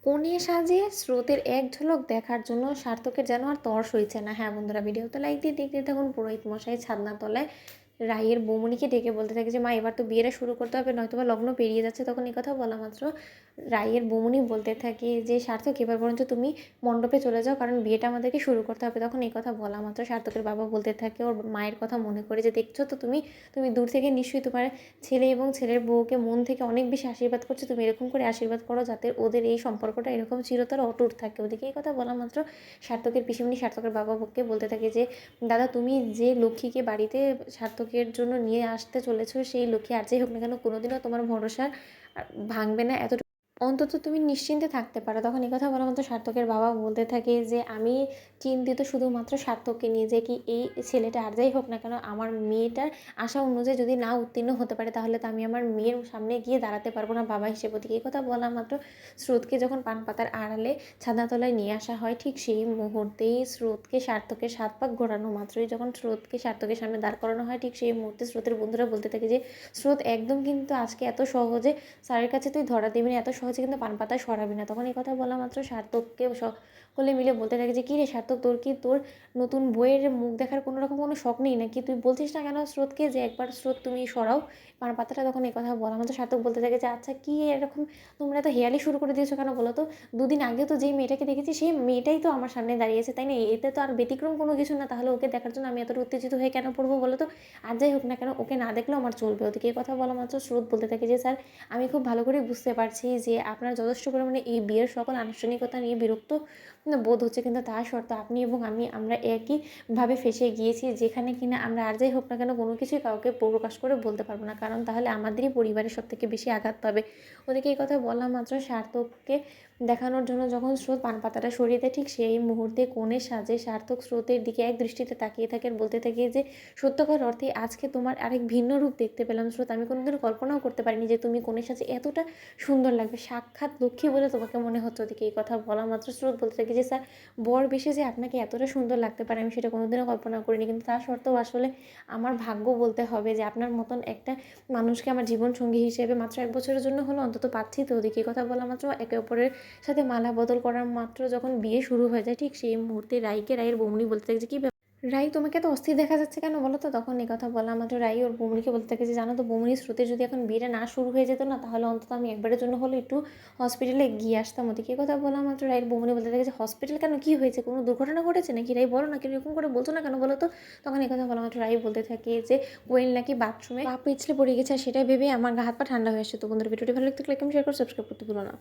কোণে সাজে স্রোতের এক ঝলক দেখার জন্য সার্থকের যেন আর তর সইছে না। হ্যাঁ বন্ধুরা, ভিডিওতে লাইক দিয়ে দেখতে থাকুন। পুরোহিত মশাই ছাদনা তলায় রাইয়ের বৌমনিকে ডেকে বলতে থাকে যে মা এবার তো বিয়েটা শুরু করতে হবে, নয়তোবা লগ্ন পেরিয়ে যাচ্ছে। তখন এই কথা বলা মাত্র রাইয়ের বৌমনি বলতে থাকে যে সার্থক এবার বরঞ্চ তুমি মণ্ডপে চলে যাও, কারণ বিয়েটা আমাদেরকে শুরু করতে হবে। তখন এই কথা বলা মাত্র সার্থকের বাবা বলতে থাকে ওর মায়ের কথা মনে করে যে দেখছো তো তুমি তুমি দূর থেকে নিশ্চয়ই তোমার ছেলে এবং ছেলের বউকে মন থেকে অনেক বেশি আশীর্বাদ করছে, তুমি এরকম করে আশীর্বাদ করো যাতে ওদের এই সম্পর্কটা এরকম চিরতর অটুট থাকে। ওদিকে এই কথা বলা মাত্র সার্থকের পিসিমণি সার্থকের বাবাকে বলতে থাকে যে দাদা তুমি যে লক্ষ্মীকে বাড়িতে সার্থকের জন্য নিয়ে আসতে চলেছো, সেই লক্ষ্মী আর যাই হোক না কেন কোনোদিনও তোমার ভরসা ভাঙবে না, এতটুকু অন্তত তুমি নিশ্চিন্তে থাকতে পারো। তখন এই কথা বলা মাত্র সার্থকের বাবা বলতে থাকে যে আমি চিন্তিত শুধুমাত্র সার্থককে নিয়ে, যে কি এই ছেলেটা আর যাই হোক না কেন আমার মেয়েটার আশা অনুযায়ী যদি না উত্তীর্ণ হতে পারে তাহলে তো আমি আমার মেয়ের সামনে গিয়ে দাঁড়াতে পারবো না বাবা হিসেবে। ওদিকে এই কথা বলা মাত্র স্রোতকে যখন পান পাতার আড়ালে ছাদনাতলায় নিয়ে আসা হয়, ঠিক সেই মুহূর্তেই স্রোতকে সার্থকের সাত পাক ঘোরানো মাত্রই যখন স্রোতকে সার্থকের সামনে দাঁড় করানো হয়, ঠিক সেই মুহূর্তে স্রোতের বন্ধুরা বলতে থাকে যে স্রোত একদম কিন্তু আজকে এত সহজে স্যারের কাছে তুই ধরা দিবি না, এত সহজে কিন্তু পান পাতায় সরাবি না। তখন এই কথা বলা মাত্র সার্থককে সকলে মিলে বলতে থাকে যে কী রে সার্থক, তোর কি তোর নতুন বইয়ের মুখ দেখার কোনো রকম কোনো শখ নেই নাকি? তুই বলছিস না কেন স্রোতকে যে একবার স্রোত তুমি সরাও পান পাতাটা? তখন এই কথা বলা মাত্র সার্থক বলতে থাকে যে আচ্ছা কি এরকম তোমরা তো হেয়ালি শুরু করে দিয়েছো কেন বলো তো? দুদিন আগে তো যেই মেয়েটাকে দেখেছি সেই মেয়েটাই তো আমার সামনে দাঁড়িয়েছে, তাই না? এতে তো আর ব্যতিক্রম কোনো কিছু না, তাহলে ওকে দেখার জন্য আমি এতটা উত্তেজিত হয়ে কেন পড়বো বলো তো? আর যাই হোক না কেন ওকে না দেখলেও আমার চলবে। ওদিকে এই কথা বলা মাত্র স্রোত বলতে থাকে যে স্যার আমি খুব ভালো করে বুঝতে পারছি যে আপনার যথেষ্ট পরিমাণে এই বিয়ের সকল আনুষ্ঠানিকতা নিয়ে বিরক্ত বোধ হচ্ছে, কিন্তু তা সত্ত্বেও আপনি এবং আমরা একইভাবে ফেঁসে গিয়েছি, যেখানে কিনা আমরা আর যাই হোক না কেন কোনো কিছুই কাউকে প্রকাশ করে বলতে পারবো না, কারণ তাহলে আমাদেরই পরিবারের সব থেকে বেশি আঘাত পাবে। ওদেরকে এই কথা বলা মাত্র সার্থককে দেখানোর জন্য যখন স্রোত পান পাতাটা সরিয়ে দেয়, ঠিক সেই মুহূর্তে কোণের সাজে সার্থক স্রোতের দিকে এক দৃষ্টিতে তাকিয়ে থাকে, বলতে থাকে যে সত্যকার অর্থে আজকে তোমার আরেক ভিন্ন রূপ দেখতে পেলাম স্রোত। আমি কোনোদিনও কল্পনাও করতে পারিনি যে তুমি কোণের সাজে এতটা সুন্দর লাগবে, সাক্ষাৎ লক্ষ্মী বলে তোমাকে মনে হচ্ছে। ওদিকে এই কথা বলা মাত্র স্রোত বলতে থাকে যে স্যার বর বেশে যে আপনাকে এতটা সুন্দর লাগতে পারে আমি সেটা কোনোদিনও কল্পনা করিনি, কিন্তু তা সত্ত্বেও আসলে আমার ভাগ্য বলতে হবে যে আপনার মতন একটা মানুষকে আমার জীবনসঙ্গী হিসেবে মাত্র 1 বছরের জন্য হলো অন্তত পাচ্ছি। তো ওদিকে এই কথা বলা মাত্র একে অপরের সাথে মালা বদল করার মাত্র যখন বিয়ে শুরু হয়ে যায়, ঠিক সেই মুহূর্তে রায়ের বৌমনি বলতে থাকে যে কি রাই তোমাকে এত অস্থির দেখা যাচ্ছে কেন বলো তো? তখন এই কথা বলা মাত্র রাই ওর বৌমনিকে বলতে থাকে যে জানো তো বৌমনি, স্রোতের যদি এখন বিয়েটা না শুরু হয়ে যেত না তাহলে অন্তত আমি একবারের জন্য হলে একটু হসপিটালে গিয়ে আসতাম। ওদিকে কথা বলা মাত্র রাইয়ের বৌমনি বলতে থাকে যে হসপিটাল কেন, কি হয়েছে, কোনো দুর্ঘটনা ঘটেছে নাকি? রাই বলো না, কেন এরকম করে বলছো না কেন বলো তো? তখন এই কথা বলা মাত্র রাই বলতে থাকে যে কোয়েল নাকি বাথরুমে পা পিছলে পড়ে গেছে, আর সেটা ভেবে আমার গা হাত পা ঠান্ডা হয়ে আসছে। তো বন্ধুরা ভিডিওটি ভালো লাগলে লাইক কমেন্ট শেয়ার করে সাবস্ক্রাইব করতে ভুলো না।